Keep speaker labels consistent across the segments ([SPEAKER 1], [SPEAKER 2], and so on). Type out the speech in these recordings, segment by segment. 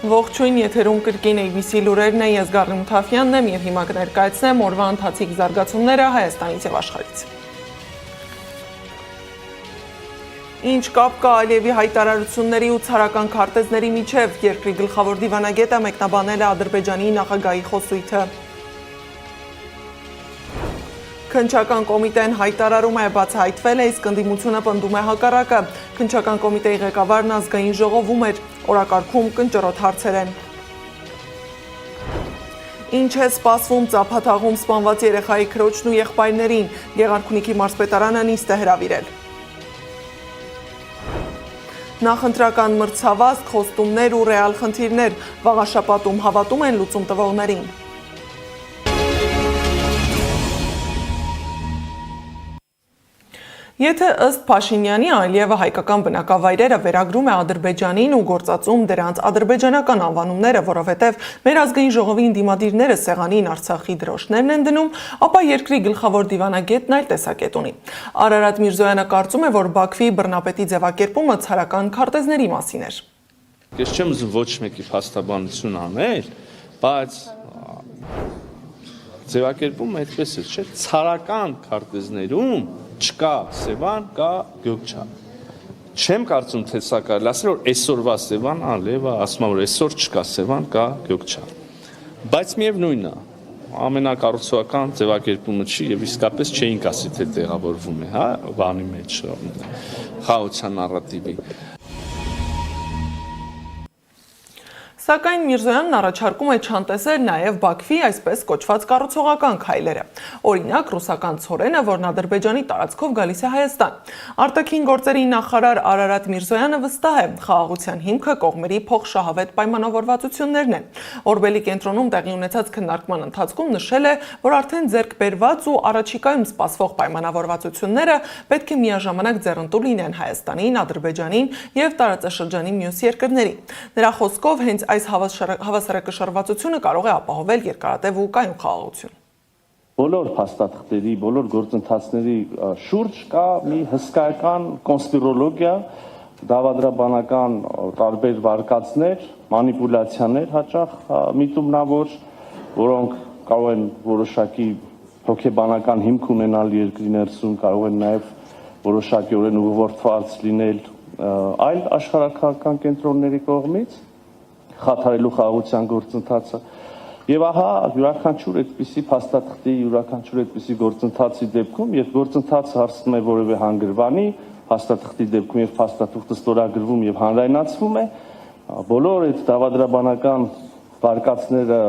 [SPEAKER 1] Ողջույն, եթերում կրկին ABC լուրերն են, ես Գառնի Մութաֆյանն եմ եւ հիմա կներկայացնեմ օրվա ընթացիկ զարգացումները Հայաստանից եւ աշխարհից։ Ինչ կապ կա Ալիևի հայտարարությունների ու ցարական քարտեզների միջև, երկրի գլխավոր դիվանագետը մեկնաբանել է Ադրբեջանի նախագահի խոսույթը։ Քննչական կոմիտեն հայտարարում է, բացահայտվել է, իսկ ընդդիմությունը պնդում է հակառակը։ Քննչական կոմիտեի ղեկավարն ազգային ժողովում էր, օրակարգում կնճռոտ հարցեր են։ Ինչ է սպասվում ծափաթաղում սպանված երեխայի քրոջն ու եղբայրներին, Գեղարքունիքի մարզպետարանը նիստ է հրավիրել։ Նախընտրական մրցավազք, խոստումներ ու ռեալ խնդիրներ, վաղաշաբաթում հավատում են լուծում տվողներին։ Եթե ըստ Փաշինյանի Ալիևը հայկական բնակավայրերը վերագրում է Ադրբեջանին ու գործածում դրանց ադրբեջանական անվանումները, որովհետև մեր ազգային ժողովի ընդդիմադիրները սեղանին Արցախի դրոշներն են դնում, ապա երկրի գլխավոր դիվանագետն այլ տեսակետ ունի։ Արարատ Միրզոյանը կարծում է, որ Բաքվի բռնապետի ձևակերպումը ցարական քարտեզների մասին էր։
[SPEAKER 2] Ես չեմ ուզում ոչ մեկի փաստաբանություն անել, բայց ձևակերպումը այդպես է, չէ՞, ցարական քարտեզներում չկա Սևան, կա Գյոքչան։ Չեմ կարծում, թե սա կարելի ասել, որ այսօրվա Սևան, Ալիևը ասում է, որ այսօր չկա Սևան, կա Գյոքչան։ Բայց միևնույնն է, ամենակառուցողական ձևակերպումը չի եւ իսկապես չէինք ասի, թե տեղավորվում է, հա, բանի մեջ, խաղաղության նարատիվի։
[SPEAKER 1] Սակայն Միրզոյանն առաջարկում է չանտեսել նաև Բաքվի այսպես կոչված կառուցողական քայլերը։ Օրինակ, ռուսական ցորենը, որն Ադրբեջանի տարածքով գալիս է Հայաստան։ Արտաքին գործերի նախարար Արարատ Միրզոյանը վստահ է, խաղաղության հիմքը կողմերի փոխշահավետ պայմանավորվածություններն են։ Օրբելի կենտրոնում տեղի ունեցած քննարկման ընթացքում նշել է, որ արդեն ձեռք բերված ու առաջիկայում սպասվող պայմանավորվածությունները պետք է միաժամանակ ձեռնտու լինեն Հայաստանին, Ադրբեջանին եւ տարածաշրջանի մյուս երկրներին։ Նրա խոսքով հենց այս հավասարակշռվածությունը կարող է ապահովել երկարատև ու կայուն խաղաղություն։
[SPEAKER 3] Բոլոր փաստաթղթերի, բոլոր գործընթացների շուրջ կա մի հսկայական կոնսպիրոլոգիա, դավադրաբանական տարբեր վարկածներ, մանիպուլյացիաներ հաճախ միտումնավոր, որոնք կարող են որոշակի հոգեբանական հիմք ունենալ երկրի ներսում, կարող են նաև որոշակիորեն ուղղորդված լինել այլ աշխարհաքաղաքական կենտրոնների կողմից, խաթարելու խաղաղության գործընթացը։ Եվ ահա յուրաքանչյուր այդպիսի փաստաթղթի, յուրաքանչյուր այդպիսի գործընթացի դեպքում, երբ գործընթացը հասնում է որևէ հանգրվանի, փաստաթղթի դեպքում եւ փաստաթուղթը ստորագրվում եւ հանրայնացվում է, բոլոր այդ դավադրաբանական վարկածները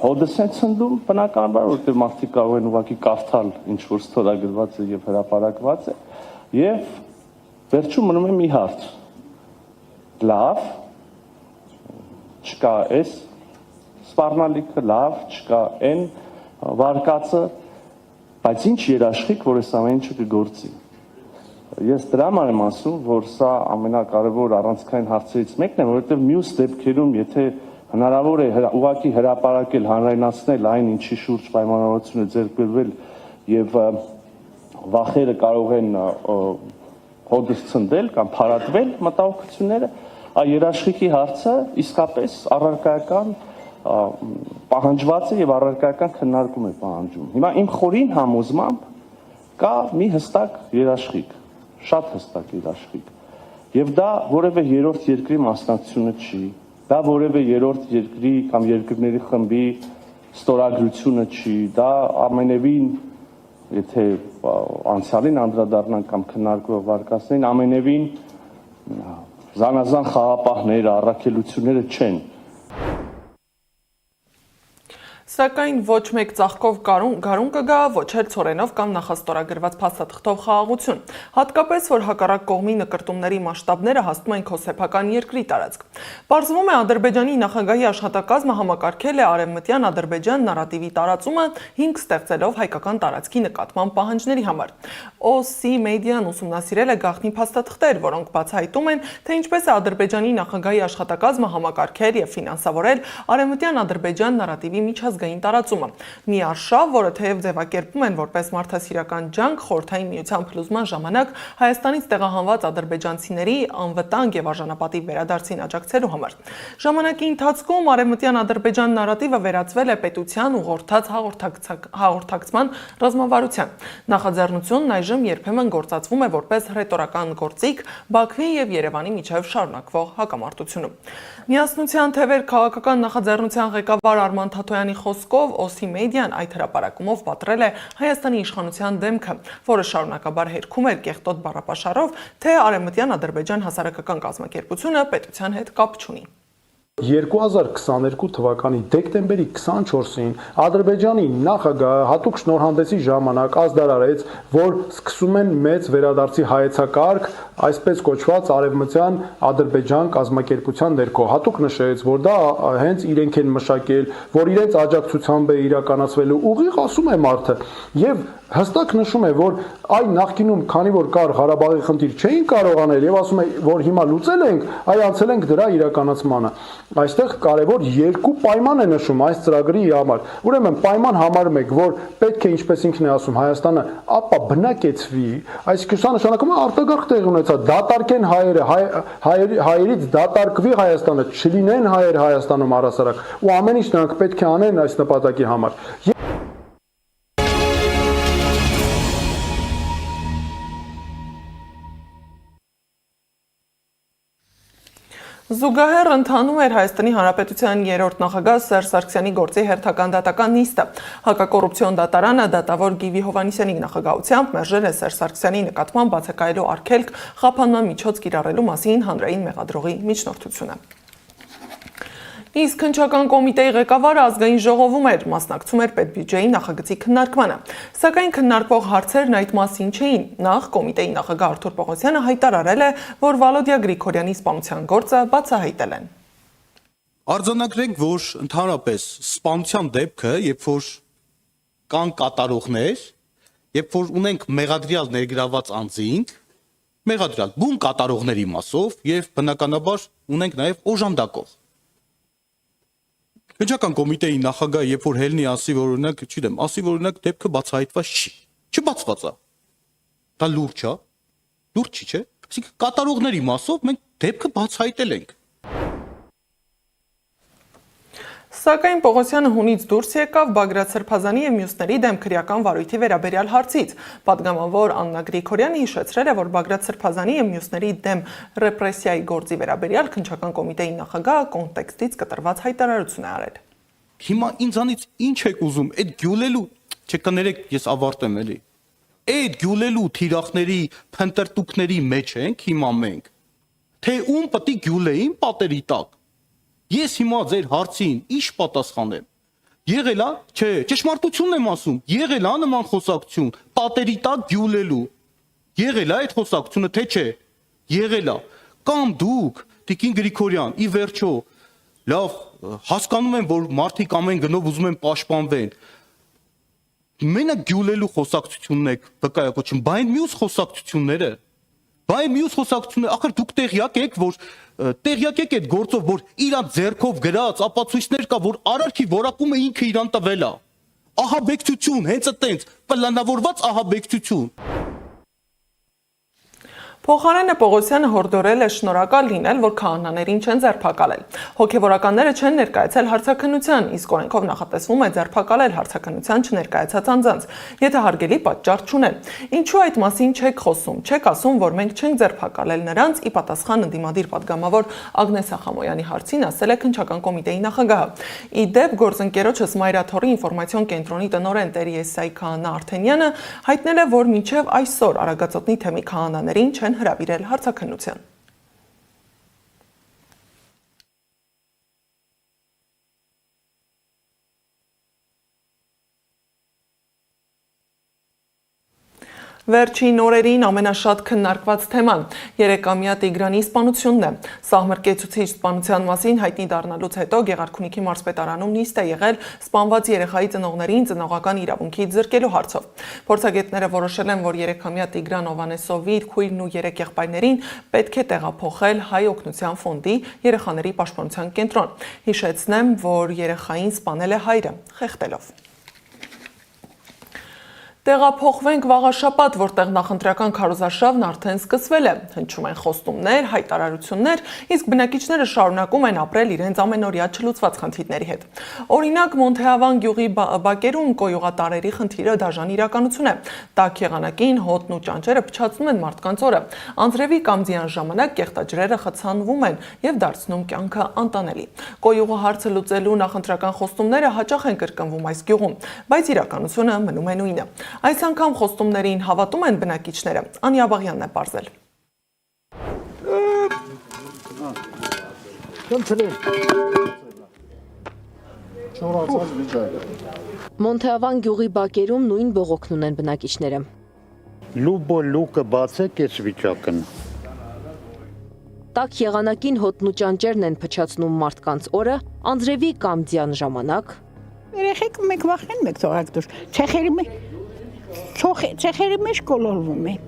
[SPEAKER 3] հոդս են ցնդում, բնականաբար, որովհետեւ մարդիկ կարող են ուղղակի կարդալ ինչ որ ստորագրված է եւ հրապարակված է, եւ վերջում մնում է մի հարց. լավ, չկա այս սպառնալիքը, լավ, չկա այն վարկածը, բայց ինչ երաշխիք, որ այս ամեն ինչը կգործի։ Ես դրա համար եմ ասում, որ սա ամենակարևոր առանցքային հարցերից մեկն է, որովհետև մյուս դեպքերում, եթե հնարավոր է ուղղակի հրապարակել, հանրայնացնել այն, ինչի շուրջ պայմանավորվածություն է ձեռք բերվել եւ վախերը կարող են հոդս ցնդել կամ փարատվել մտահոգությունները, երաշխիքի հարցը իսկապես առարկայական պահանջված է եւ առարկայական քննարկում է պահանջում։ Հիմա իմ խորին համոզմամբ կա մի հստակ երաշխիք, շատ հստակ երաշխիք։ Եվ դա որևէ երրորդ երկրի մասնակցությունը չի, դա որևէ երրորդ երկրի կամ երկրների խմբի ստորագրությունը չի, դա ամենևին, եթե անցյալին անդրադառնանք կամ քննարկվող վարկածներին, ամենևին զանազան խաղապահները, առաքելությունները չեն։
[SPEAKER 1] Սակայն ոչ մեկ ծաղկով գարուն կգա, ոչ էլ ցորենով կամ նախաստորագրված փաստաթղթով խաղաղություն, հատկապես որ հակառակ կողմի նկրտումների մասշտաբները հասնում են քո սեփական երկրի տարածք։ Պարզվում է Ադրբեջանի նախագահի աշխատակազմը համակարգել է արևմտյան Ադրբեջան նարատիվի տարածումը հիմք ստեղծելով հայկական տարածքի նկատմամբ պահանջների համար։ OC Media-ն ուսումնասիրել է գաղտնի փաստաթղթեր, որոնք բացահայտում են, թե ինչպես է Ադրբեջանի նախագահի աշխատակազմը համակարգել եւ ֆինանսավորել արևմտյան Ադրբեջան նարատիվի միջազգային ազգային տարածումը։ Մի արշավ, որը թեև ձևակերպում են որպես մարդասիրական ջանք, Խորհրդային Միության փլուզման ժամանակ Հայաստանից տեղահանված ադրբեջանցիների անվտանգ եւ արժանապատիվ վերադարձին աջակցելու համար։ Ժամանակի ընթացքում արևմտյան Ադրբեջան նարատիվը վերածվել է պետության ուղղորդած հաղորդակցման ռազմավարության։ Նախաձեռնությունն այժմ երբեմն գործածվում է որպես ռետորական գործիք Բաքվի եւ Երևանի միջև շարունակվող հակամարտությունում։ Միասնության թևեր քաղաքական նախաձեռնության ղեկավար Արման Թաթոյանի խոսքով OSI մեդիան այդ հրապարակումով պատռել է Հայաստանի իշխանության դեմքը, որը շարունակաբար հերքում էր կեղտոտ բառապաշարով, թե արևմտյան Ադրբեջան հասարակական կազմակերպությունը պետության հետ կապ չունի։
[SPEAKER 4] 2022 թվականի դեկտեմբերի 24-ին Ադրբեջանի նախագահը հատուկ շնորհանդեսի ժամանակ ազդարարեց, որ սկսում են մեծ վերադարձի հայեցակարգ, այսպես կոչված արևմտյան Ադրբեջան կազմակերպության ներքո։ Հատուկ նշեց, որ դա հենց իրենք են մշակել, որ իրենց աջակցությամբ է իրականացվելու ուղիղ ասում է մարդը, եւ հստակ նշում է, որ այ նախկինում, քանի որ կար Ղարաբաղի խնդիր, չէին կարող անել եւ ասում է, որ հիմա լուծել ենք, այ անցել ենք դրա իրականացմանը։ Այստեղ կարևոր երկու պայման է նշում այս ծրագրի համար։ Ուրեմն պայման համարում եք, որ պետք է, ինչպես ինքն է ասում, Հայաստանը ապա բնակեցվի, այսինքն սա նշանակում է արտագաղթ տեղ ունեցա, դատարկեն հայերը, հայերից դատարկվի Հայաստանը, չլինեն հայեր Հայաստանում առհասարակ, ու ամեն ինչ նրանք պետք է անեն այս նպատակի համար։
[SPEAKER 1] Զուգահեռ ընթանում էր Հայաստանի Հանրապետության երրորդ նախագահ Սերժ Սարգսյանի գործի հերթական դատական նիստը։ Հակակոռուպցիոն դատարանը դատավոր Գիվի Հովհաննիսյանի նախագահությամբ մերժել է Սերժ Սարգսյանի նկատմամբ բացակայելու արգելք խափանման միջոց կիրառելու մասին հանրային մեղադրողի միջնորդությունը։ Իսկ քննչական կոմիտեի ղեկավարը ազգային ժողովում էր, մասնակցում էր պետբյուջեի նախագծի քննարկմանը։ Սակայն քննարկվող հարցերն այդ մասին չէին։ Նախ կոմիտեի նախագահ Արթուր Պողոսյանը հայտարարել է, որ Վալոդիա Գրիգորյանի սպանության գործը բացահայտել են։
[SPEAKER 5] Արձանագրենք, որ ընդհանրապես սպանության դեպքը, երբ որ կան կատարողներ, երբ որ ունենք մեղադրյալ ներգրաված անձինք, մեղադրյալ բուն կատարողների մասով եւ բնականաբար ունենք նաեւ օժանդակող։ Քննչական կոմիտեի նախագահը երբ որ հելնի ասի, որ օրինակ, չգիտեմ, ասի, որ օրինակ դեպքը բացահայտված չի։ Չբացված է։ Դա լուրջ է։ Լուրջ չի, չէ՞։ Այսինքն կատարողների մասով մենք դեպքը բացահայտել ենք։
[SPEAKER 1] Սակայն Պողոսյանը հունից դուրս եկավ Բագրատ Սրբազանի եւ մյուսների դեմ քրեական վարույթի վերաբերյալ հարցից։ Պատգամավոր Աննա Գրիգորյանը հիշեցրել է, որ Բագրատ Սրբազանի եւ մյուսների դեմ ռեպրեսիայի գործի վերաբերյալ քննչական կոմիտեի նախագահը կոնտեքստից կտրված հայտարարություն է արել։
[SPEAKER 5] Հիմա ինձանից ինչ եք ուզում, այդ գյուլելու, չկներեք, ես ավարտեմ էլի։ Այդ գյուլելու թիրախների, փնտրտուքների մեջ ենք հիմա մենք։ Թե ում պետք է գյուլեին պատերի տակ։ Ես հիմա ձեր հարցին ինչ պատասխանեմ։ Եղել է, չէ, ճշմարտությունն եմ ասում, եղել է նման խոսակցություն, պատերի տակ գյուլելու։ Եղել է այդ խոսակցությունը, թե չէ։ Եղել է։ Կամ դուք, Տիկին Գրիգորյան, ի վերջո, լավ, հասկանում եմ, որ մարդիկ ամեն գնով ուզում են պաշտպանվեն։ Մենակ գյուլելու խոսակցությունն եք վկայակոչում, բայց մյուս խոսակցությունները ախր դուք տեղյակ եք, որ տեղյակ եք այդ գործով, որ իրանց ձեռքով գրած ապացույցներ կա, որ արարքի որակումը ինքը իրան տվել է։ Ահաբեկչություն, հենց այդտենց պլանավորված ահաբեկչություն։
[SPEAKER 1] Փոխարենը Պողոսյանը հորդորել է շնորհակալ լինել, որ քահանաներին չեն ձերբակալել։ Հոգևորականները չեն ներկայացել հարցաքննության, իսկ օրենքով նախատեսվում է ձերբակալել հարցաքննության չներկայացած անձանց, եթե հարգելի պատճառ չունեն։ Ինչու այդ մասին չեք խոսում, չեք ասում, որ մենք չենք ձերբակալել նրանց, ի պատասխան ընդդիմադիր պատգամավոր Ագնես Ախամոյանի հարցին ասել է քննչական կոմիտեի նախագահը։ Ի դեպ, գործընկերոջս Մայրաթորի ինֆորմացիոն կենտրոնի տնօրեն Տեր Եսայի Քահանա Արթենյանը հայտնել է, որ մինչև այսօր Արագածոտնի թեմի քահանաներին չեն հրավիրել հարցաքննության։ Վերջին օրերին ամենաշատ քննարկված թեման երեկամյա Տիգրանի սպանությունն է։ Սահմռկեցուցիչ սպանության մասին հայտնի դառնալուց հետո Գեղարքունիքի մարզպետարանում նիստ է եղել սպանված երեխայի ծնողներին ծնողական իրավունքից զրկելու հարցով։ Փորձագետները որոշել են, որ երեքամյա Տիգրան Հովհաննեսովի իր քույրն ու 3 եղբայրներին պետք է տեղափոխել Հայ օգնության ֆոնդի երեխաների պաշտպանության կենտրոն։ Հիշեցնեմ, որ երեխային սպանել է հայրը, խեղդելով։ Տեղափոխվենք վաղաշաբաթ, որտեղ նախընտրական քարոզարշավն արդեն սկսվել է։ Հնչում են խոստումներ, հայտարարություններ, իսկ բնակիչները շարունակում են ապրել իրենց ամենօրյա չլուծված խնդիրների հետ։ Օրինակ, Մոնթեավան գյուղի բակերում կոյուղատարերի խնդիրը դաժան իրականություն է։ Տաք եղանակին հոտն ու ճանճերը փչացնում են մարդկանց օրը։ Անձրևի կամ ձյան ժամանակ կեղտաջրերը խցանվում են եւ դարձնում կյանքը անտանելի։ Կոյուղու հարցը լուծելու նախընտրական խոստումները հաճախ են կրկնվում այս գյուղում, բայց իրականությունը մնում է նույնը։ Այս անգամ խոստումներին հավատում են բնակիչները։ Անիա Բաղյանն է պարզել։
[SPEAKER 6] Մոնթեավան գյուղի բակերում նույն բողոքն ունեն բնակիչները։
[SPEAKER 7] Լուբո լուկը բացեք այս վիճակն։
[SPEAKER 6] Տաք եղանակին հոտն ու ճանճերն են փչացնում մարդկանց օրը, անձրևի կամ ձյան ժամանակ։
[SPEAKER 8] Երեխեք մեկ վախեն մեկ թողակ դուր, ցեխերի մեջ կոլորվում են։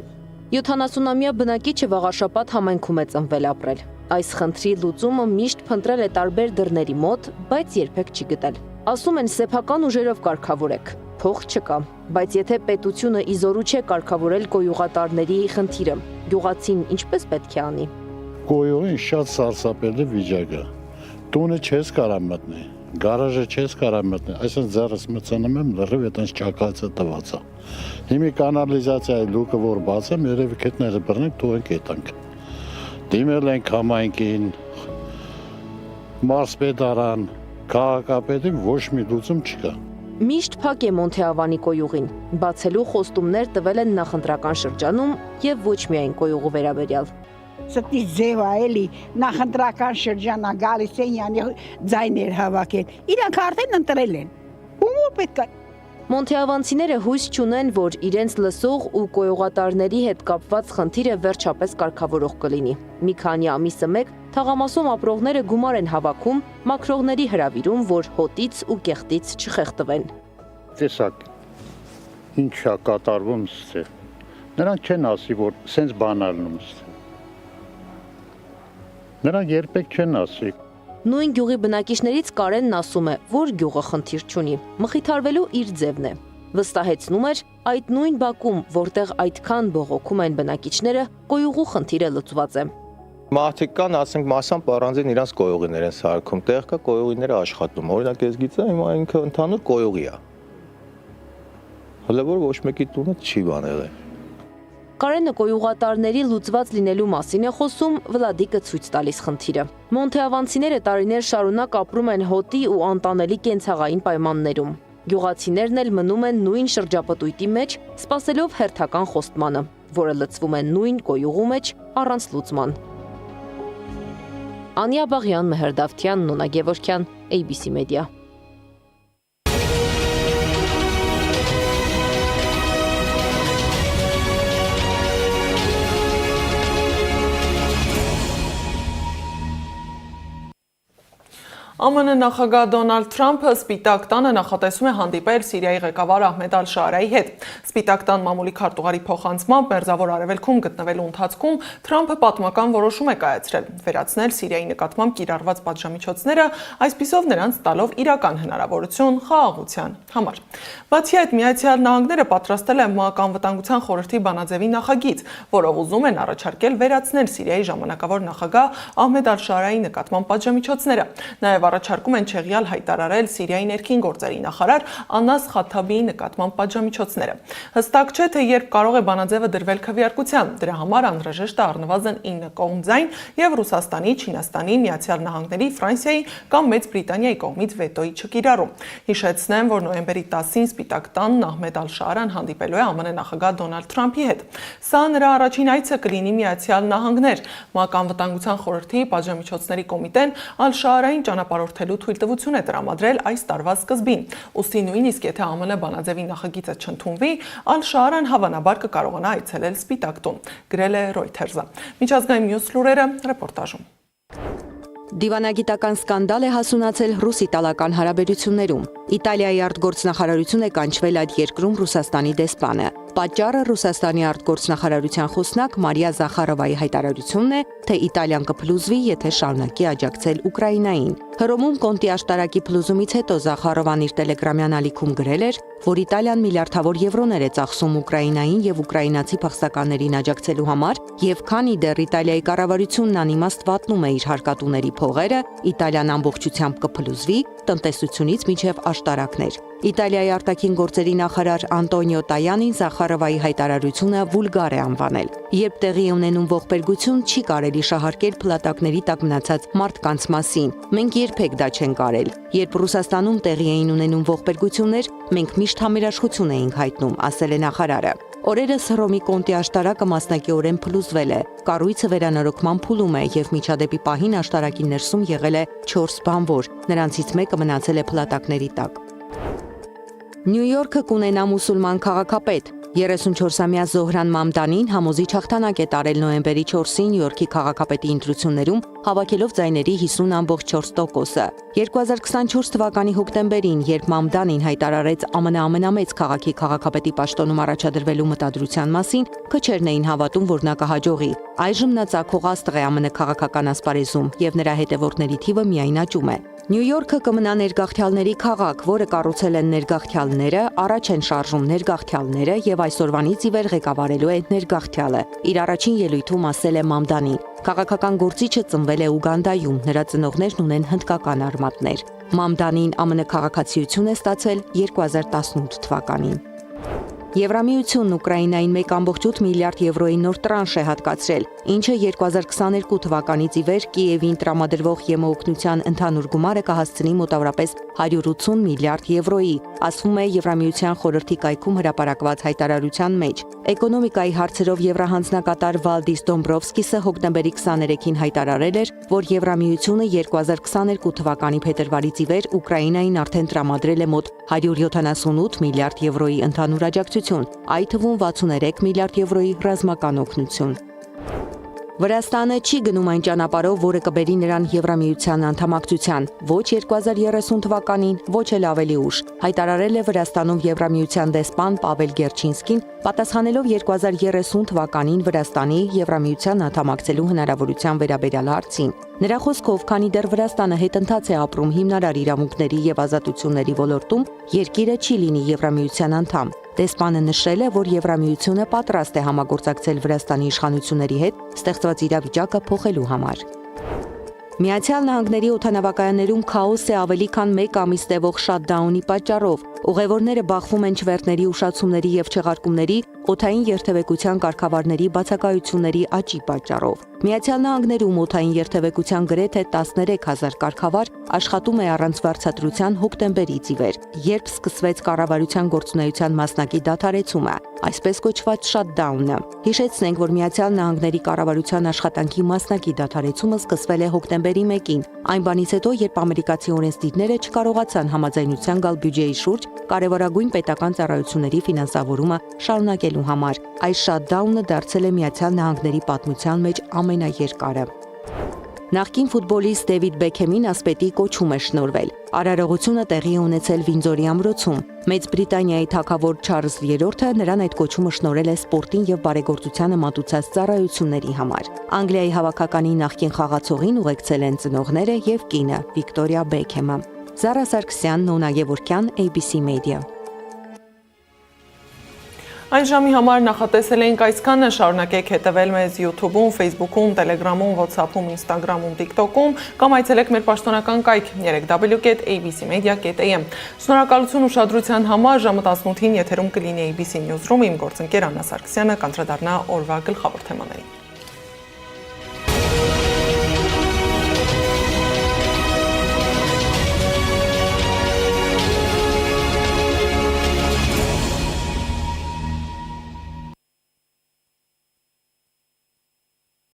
[SPEAKER 6] 70-ամյա բնակիչը վաղաշաբաթ համայնքում է ծնվել ապրել։ Այս խնդրի լուծումը միշտ փնտրել է տարբեր դռների մոտ, բայց երբեք չի գտել։ Ասում են սեփական ուժերով կարգավորեք, փող չկա, բայց եթե պետությունը իզորու չէ կարգավորել կոյուղատարների խնդիրը, գյուղացին ինչպես պետք է անի։
[SPEAKER 7] Կոյուղին շատ սարսափելի վիճակ է։ Տունը չես կարա մտնել, գարաժը չես կարա մտնել, այսինքն ձեռս մտցնում եմ լրիվ այդպես ճակացը տվածա։ Հիմի կանալիզացիայի լուկը որ բացեմ, երևի քետները բռնենք, թողենք ետնանք։ Դիմել ենք համայնքին, մարզպետարան, քաղաքապետին ոչ մի լուծում չկա։
[SPEAKER 6] Միշտ փակ է Մոնթեավանի կոյուղին։ Բացելու խոստումներ տվել են նախընտրական շրջանում եւ ոչ միայն կոյուղու վերաբերյալ։
[SPEAKER 8] Ստի ձև էլի նախընտրական շրջանա գալիս են յանի ձայներ հավաքել։ Իրանք արդեն ընտրել են։ Ո՞ւր պետք է։
[SPEAKER 6] Մոնթեավանցիները հույս չունեն, որ իրենց լսող ու կոյուղատարների հետ կապված խնդիրը վերջապես կարգավորող կլինի։ Մի քանի ամիսը մեկ թաղամասում ապրողները գումար են հավաքում, մաքրողների հրավիրում, որ հոտից ու կեղտից չխեղդվեն։
[SPEAKER 7] Տեսակ, ինչա կատարվում ստե։ Նրանք չեն ասի, որ սենց բանալնում ստե։ Նրանք երբեք չեն ասի։
[SPEAKER 6] Նույն գյուղի բնակիչներից Կարենն ասում է, որ գյուղը խնդիր չունի, մխիթարվելու իր ձևն է։ Վստահեցնում էր, այդ նույն բակում, որտեղ այդքան բողոքում են բնակիչները, կոյուղու խնդիրը լուծված է։
[SPEAKER 9] Մարդիկ կան, ասենք մասամբ առանձին իրանց կոյուղիներ են սարքում, տեղ կա կոյուղիները աշխատում։ Օրինակ ես գիտեմ, հիմա ինքը ընդհանուր կոյուղի է։ Հələ որ ոչ մեկի տունը չի բանել է։
[SPEAKER 6] Կարենը կոյուղատարների լուծված լինելու մասին է խոսում, Վլադիկը ցույց տալիս խնդիրը։ Մոնթեավանցիները տարիներ շարունակ ապրում են հոտի ու անտանելի կենցաղային պայմաններում։ Գյուղացիներն էլ մնում են նույն շրջապտույտի մեջ, սպասելով հերթական խոստմանը, որը լցվում է նույն կոյուղու մեջ առանց լուծման։ Անիա Բաղյան, Մեհեր Դավթյան, Նոնա Գևորգյան, ABC Media։
[SPEAKER 1] ԱՄՆ նախագահ Դոնալդ Թրամփը Սպիտակ տանը նախատեսում է հանդիպել Սիրիայի ղեկավար Ահմեդ Ալ-Շարայի հետ։ Սպիտակ տան մամուլի քարտուղարի փոխանցմամբ Մերձավոր Արևելքում գտնվելու ընթացքում Թրամփը պատմական որոշում է կայացրել՝ վերացնել Սիրիայի նկատմամբ կիրառված պատժամիջոցները, այսպիսով նրանց տալով իրական հնարավորություն խաղաղության համար։ Բացի այդ, Միացյալ Նահանգները պատրաստել է ՄԱԿ Անվտանգության խորհրդի բանաձևի նախագիծ, որով ուզում են առաջարկել վերացնել Սիրիայի ժամանակավոր նախագահ Ահմեդ Ալ-Շարայի նկատմամբ պատժամիջոցները։ Նաև առաջարկում են չեղյալ հայտարարել Սիրիայի ներքին գործերի նախարար Անաս Խաթաբիի նկատմամբ պատժամիջոցները։ Հստակ չէ, թե երբ կարող է բանաձևը դրվել քվեարկության։ Դրա համար անհրաժեշտ է առնվազն 9 կողմ ձայն եւ Ռուսաստանի, Չինաստանի, Միացյալ Նահանգների, Ֆրանսիայի կամ Մեծ Բրիտանիայի կողմից վետոյի չկիրառում։ Հիշեցնեմ, որ նոյեմբերի 10-ին Սպիտակ տանն Ահմեդ Ալ-Շարան հանդիպելու է ԱՄՆ նախագահ Դոնալդ Թրամփի հետ։ Սա նրա առաջին այցը կլինի Միացյալ Նահանգներ։ ՄԱԿ Անվտանգության խորհրդի պատժամիջոցների կոմիտեն Ալ-Շարային ճանապարհ ճանապարհորդելու թույլտվություն է տրամադրել այս տարվա սկզբին։ Ուստի նույնիսկ եթե ԱՄՆ բանաձևի նախագիծը չընդունվի, Ալ-Շարան հավանաբար կկարողանա այցելել Սպիտակ տուն, գրել է Reuters-ը։ Միջազգային մյուս լուրերը ռեպորտաժում։
[SPEAKER 6] Դիվանագիտական սկանդալ է հասունացել ռուս-իտալական հարաբերություններում։ Իտալիայի արտգործնախարարություն է կանչվել այդ երկրում Ռուսաստանի դեսպանը։ Պատճառը Ռուսաստանի արտգործնախարարության խոսնակ Մարիա Զախարովայի հայտարարությունն է, թե Իտալիան կփլուզվի, եթե շարունակի աջակցել Ուկրաինային։ Հռոմում Կոնտի աշտարակի փլուզումից հետո Զախարովան իր տելեգրամյան ալիքում գրել էր, որ Իտալիան միլիարդավոր եվրոներ է ծախսում Ուկրաինային եւ ուկրաինացի փախստականներին աջակցելու համար, եւ քանի դեռ Իտալիայի կառավարությունն անիմաստ վատնում է իր հարկատուների փողերը, Իտալիան ամբողջությամբ կփլուզվի տնտեսությունից մինչև աշտարակներ։ Իտալիայի արտաքին գործերի նախարար Անտոնիո Տայանին Զախարովայի հայտարարությունը վուլգար է անվանել։ Երբ տեղի ունենում ողբերգություն, չի կարելի շահարկել փլատակների տակ մնացած մարդկանց մասին։ Մենք երբեք դա չենք արել։ Երբ Ռուսաստանում տեղի էին ունենում ողբերգություններ, մենք միշտ համերաշխություն էինք հայտնում, ասել է նախարարը։ Օրերս Հռոմի Կոնտի աշտարակը մասնակիորեն փլուզվել է։ Կառույցը վերանորոգման փուլում է եւ միջադեպի պահին աշտարակի ներսում եղել է 4 բանվոր, նրանցից մեկը մնացել է փլատակների տակ։ Նյու Յորքը կունենա մուսուլման քաղաքապետ։ 34-ամյա Զոհրան Մամդանին համոզիչ հաղթանակ է տարել նոյեմբերի 4-ին Նյու Յորքի քաղաքապետի ընտրություններում, հավաքելով ձայների 50.4%-ը։ 2024 թվականի հոկտեմբերին, երբ Մամդանին հայտարարեց ԱՄՆ ամենամեծ քաղաքի քաղաքապետի պաշտոնում առաջադրվելու մտադրության մասին, քչերն էին հավատում, որ նա կհաջողի։ Այժմ նա ծագող աստղ է ԱՄՆ քաղաքական ասպարեզում, եւ նրա հետևորդների թիվը միայն աճում է։ Նյու Յորքը կմնա ներգաղթյալների քաղաք, որը կառուցել են ներգաղթյալները, առաջ են շարժում ներգաղթյալները եւ այսօրվանից ի վեր ղեկավարելու է ներգաղթյալը։ Իր առաջին ելույթում ասել է Մամդանի. Քաղաքական գործիչը ծնվել է Ուգանդայում, նրա ծնողներն ունեն հնդկական արմատներ։ Մամդանին ԱՄՆ քաղաքացիություն է ստացել 2018 թվականին։ Եվրամիությունն Ուկրաինային 1.8 միլիարդ եվրոյի նոր տրանշ է հատկացրել, ինչը 2022 թվականից ի վեր Կիևին տրամադրվող ԵՄՕ-օգնության ընդհանուր գումարը կհասցնի մոտավորապես 180 միլիարդ եվրոյի, ասվում է Եվրամիության խորհրդի կայքում հրապարակված հայտարարության մեջ։ Էկոնոմիկայի հարցերով Եվրահանձնակատար Վալդիս Դոմբրովսկիսը հոկտեմբերի 23-ին հայտարարել էր, որ Եվրամիությունը 2022 թվականի փետրվարից ի վեր Ուկրաինային արդեն տրամադրել է մոտ 178 միլիարդ եվրոյի ընդհանուր աջակցություն, այդ թվում 63 միլիարդ եվրոյի ռազմական օգնություն։ Վրաստանը չի գնում այն ճանապարհով, որը կբերի նրան Եվրամիության անդամակցության, ոչ 2030 թվականին, ոչ էլ ավելի ուշ, հայտարարել է Վրաստանում Եվրամիության դեսպան Պավել Գերչինսկին, պատասխանելով 2030 թվականին Վրաստանի Եվրամիության անդամակցելու հնարավորության վերաբերյալ հարցին։ Նրա խոսքով, քանի դեռ Վրաստանը հետընթաց է ապրում հիմնարար իրավունքների եւ ազատությունների ոլորտում, երկիրը չի լինի Եվրամիության անդամ։ Դեսպանը նշել է, որ Եվրամիությունը պատրաստ է համագործակցել Վրաստանի իշխանությունների հետ ստեղծված իրավիճակը փոխելու համար։ Միացյալ Նահանգների օդանավակայաններում քաոս է ավելի քան 1 ամիս տևող շաթդաունի պատճառով։ Ուղևորները բախվում են չվերթների ուշացումների եւ չեղարկումների, օդային երթևեկության կարգավարների բացակայությունների աճի պատճառով։ Միացյալ Նահանգներում օդային երթևեկության գրեթե 13000 կարգավար աշխատում է առանց վարձատրության հոկտեմբերից ի վեր, երբ սկսվեց կառավարության գործունեության մասնակի դադարեցումը, այսպես կոչված շաթդաունը։ Հիշեցնենք, որ Միացյալ Նահանգների կառավարության աշխատանքի մասնակի դադարեցումը սկսվել է հոկտեմբերի 1-ին, այն բանից հետո, երբ ամերիկացի օրենսդիրները չկարողացան համաձայնության գալ բյուջեի շուրջ կարևորագույն պետական ծառայությունների ֆինանսավորումը շարունակելու համար։ Այս շաթդաունը դարձել է Միացյալ Նահանգների պատմության մեջ ամենաերկարը։ Նախկին ֆուտբոլիստ Դեվիդ Բեքհեմին ասպետի կոչում է շնորհվել։ Արարողությունը տեղի է ունեցել Վինդզորի ամրոցում։ Մեծ Բրիտանիայի թագավոր Չարլզ III-ը նրան այդ կոչումը շնորհել է սպորտին եւ բարեգործությանը մատուցած ծառայությունների համար։ Անգլիայի հավաքականի նախկին խաղացողին ուղեկցել են ծնողները եւ կինը Վիկտորիա Բեքհեմը։ Զարա Սարգսյան, Նոնա Գևորգյան, ABC Media։
[SPEAKER 1] Այն ժամի համար նախատեսել էինք այսքանը, շարունակեք հետևել մեզ YouTube-ում, Facebook-ում, Telegram-ում, WhatsApp-ում, Instagram-ում, TikTok-ում կամ այցելեք մեր պաշտոնական կայք www.abcmedia.am։ Շնորհակալություն ուշադրության համար, ժամը 18-ին եթերում կլինի ABC Newsroom, իմ գործընկեր Աննա Սարգսյանը կանդրադառնա օրվա գլխավոր թեմաներին։